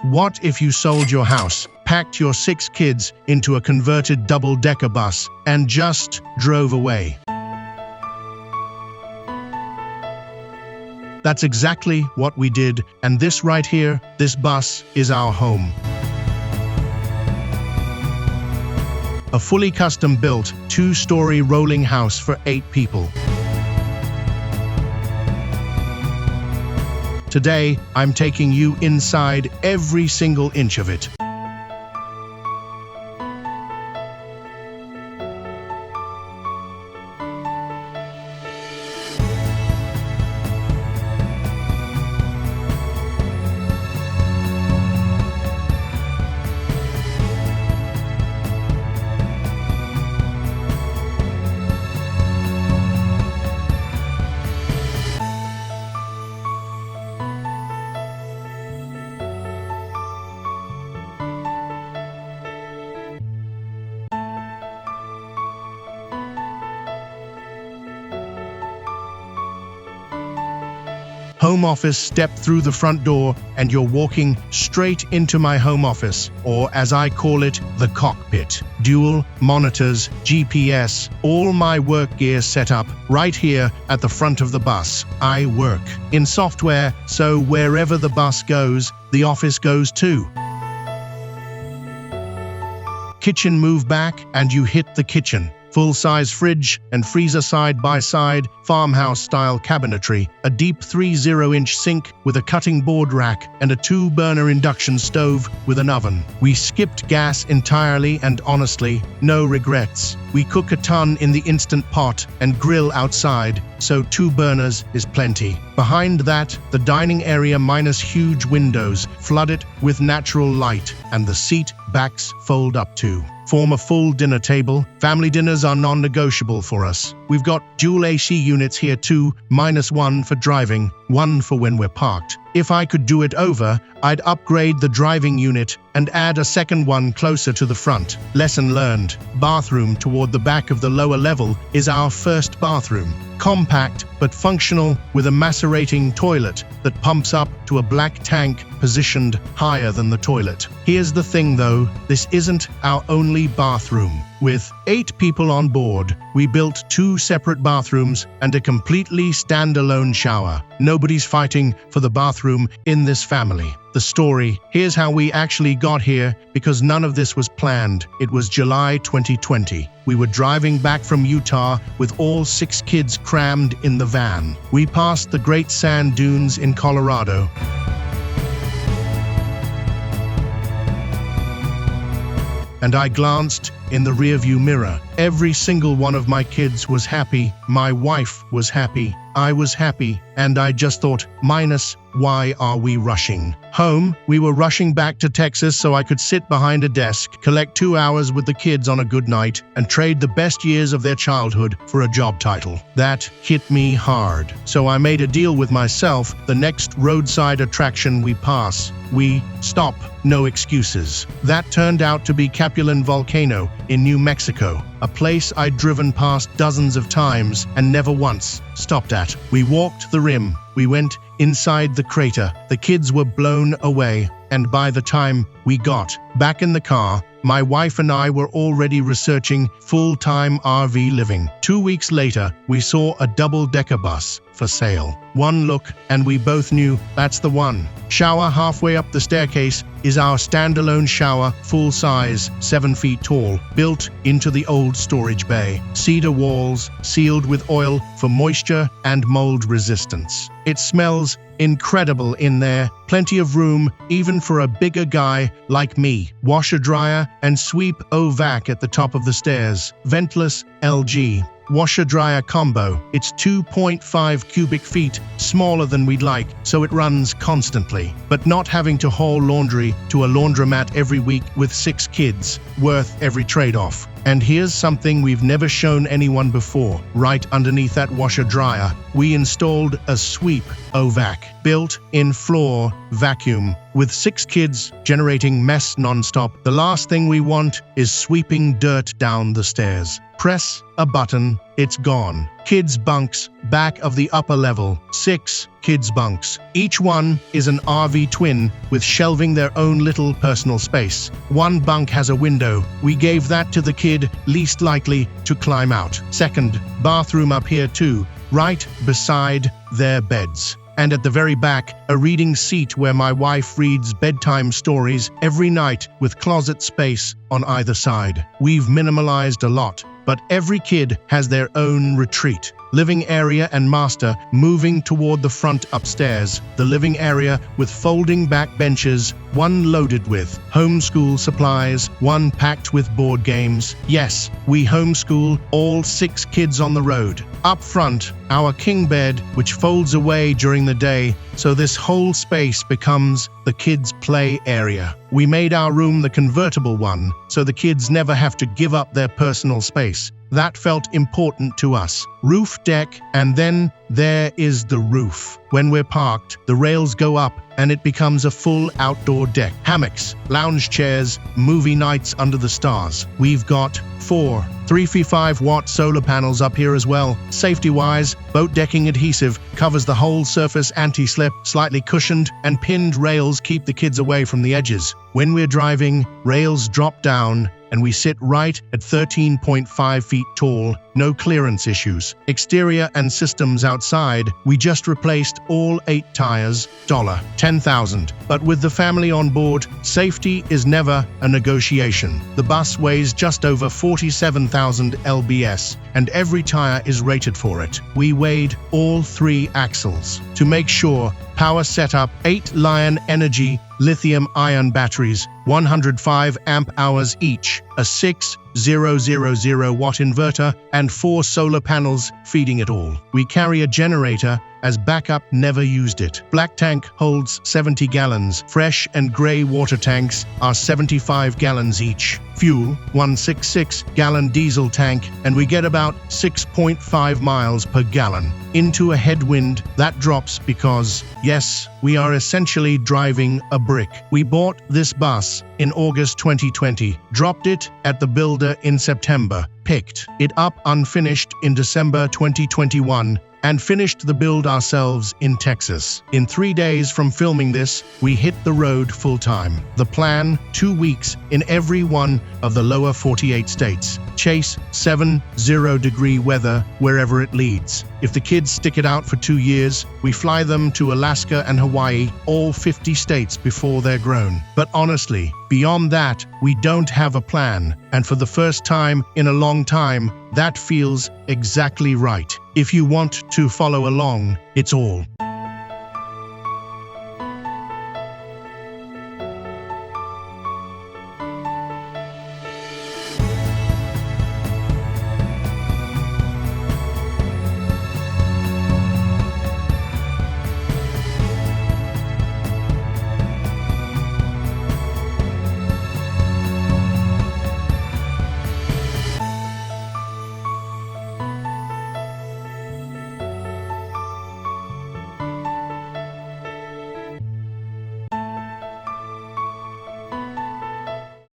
What if you sold your house, packed your 6 kids into a converted double-decker bus, and just drove away? That's exactly what we did, and this right here, this bus, is our home. A fully custom-built, 2-story rolling house for 8 people. Today, I'm taking you inside every single inch of it. Home office, step through the front door and you're walking straight into my home office, or as I call it, the cockpit. Dual monitors, GPS, all my work gear set up right here at the front of the bus. I work in software, so wherever the bus goes, the office goes too. Kitchen, move back and you hit the kitchen. Full-size fridge and freezer side by side, farmhouse-style cabinetry, a deep 30-inch sink with a cutting board rack, and a 2-burner induction stove with an oven. We skipped gas entirely, and honestly, no regrets. We cook a ton in the Instant Pot and grill outside, so 2 burners is plenty. Behind that, the dining area minus huge windows, flooded with natural light, and the seat backs fold up too. Form a full dinner table. Family dinners are non-negotiable for us. We've got dual AC units here too, -1 for driving, 1 for when we're parked. If I could do it over, I'd upgrade the driving unit and add a second one closer to the front. Lesson learned. Bathroom toward the back of the lower level is our first bathroom. Compact but functional, with a macerating toilet that pumps up to a black tank positioned higher than the toilet. Here's the thing though, this isn't our only bathroom. With 8 people on board, we built 2 separate bathrooms and a completely standalone shower. Nobody's fighting for the bathroom in this family. The story, here's how we actually got here, because none of this was planned. It was July 2020. We were driving back from Utah with all 6 kids crammed in the van. We passed the Great Sand Dunes in Colorado. And I glanced in the rearview mirror. Every single one of my kids was happy, my wife was happy, I was happy, and I just thought, why are we rushing home? We were rushing back to Texas so I could sit behind a desk, collect 2 hours with the kids on a good night, and trade the best years of their childhood for a job title. That hit me hard. So I made a deal with myself. The next roadside attraction we pass, we stop. No excuses. That turned out to be Capulan Volcano in New Mexico, a place I'd driven past dozens of times and never once stopped at. We walked the rim. We went inside the crater. The kids were blown away, and by the time we got back in the car, my wife and I were already researching full-time RV living. 2 weeks later, we saw a double-decker bus for sale. One look, and we both knew that's the one. Shower halfway up the staircase is our standalone shower, full size, 7 feet tall, built into the old storage bay. Cedar walls, sealed with oil for moisture and mold resistance. It smells incredible in there. Plenty of room, even for a bigger guy like me. Washer dryer and sweep vac at the top of the stairs. Ventless LG washer-dryer combo. It's 2.5 cubic feet, smaller than we'd like, so it runs constantly. But not having to haul laundry to a laundromat every week with 6 kids, worth every trade-off. And here's something we've never shown anyone before. Right underneath that washer-dryer, we installed a sweep vac, built-in floor vacuum. With 6 kids generating mess nonstop, the last thing we want is sweeping dirt down the stairs. Press a button, it's gone. Kids' bunks, back of the upper level. 6 kids' bunks. Each one is an RV twin with shelving their own little personal space. One bunk has a window. We gave that to the kid least likely to climb out. Second, bathroom up here too, right beside their beds. And at the very back, a reading seat where my wife reads bedtime stories every night with closet space on either side. We've minimalized a lot, but every kid has their own retreat. Living area and master moving toward the front upstairs. The living area with folding back benches, one loaded with homeschool supplies, one packed with board games. Yes, we homeschool all 6 kids on the road. Up front, our king bed, which folds away during the day, so this whole space becomes the kids' play area. We made our room the convertible one, so the kids never have to give up their personal space. That felt important to us. Roof deck, and then there is the roof. When we're parked, the rails go up and it becomes a full outdoor deck. Hammocks, lounge chairs, movie nights under the stars. We've got 4 355-watt solar panels up here as well. Safety-wise, boat decking adhesive covers the whole surface, anti-slip, slightly cushioned, and pinned rails keep the kids away from the edges. When we're driving, rails drop down and we sit right at 13.5 feet tall, no clearance issues. Exterior and systems outside, we just replaced all 8 tires, $10,000. But with the family on board, safety is never a negotiation. The bus weighs just over 47,000 lbs, and every tire is rated for it. We weighed all 3 axles. To make sure, power setup, 8 Lion Energy lithium-ion batteries, 105 amp-hours each, a 6000-watt inverter, and 4 solar panels feeding it all. We carry a generator as backup, never used it. Black tank holds 70 gallons. Fresh and gray water tanks are 75 gallons each. Fuel, 166-gallon diesel tank, and we get about 6.5 miles per gallon. Into a headwind that drops because, yes, we are essentially driving a brick. We bought this bus in August 2020, dropped it at the builder in September, picked it up unfinished in December 2021, and finished the build ourselves in Texas. In 3 days from filming this, we hit the road full-time. The plan, 2 weeks in every one of the lower 48 states. Chase 70-degree weather wherever it leads. If the kids stick it out for 2 years, we fly them to Alaska and Hawaii, all 50 states before they're grown. But honestly, beyond that, we don't have a plan. And for the first time in a long time, that feels exactly right. If you want to follow along, it's all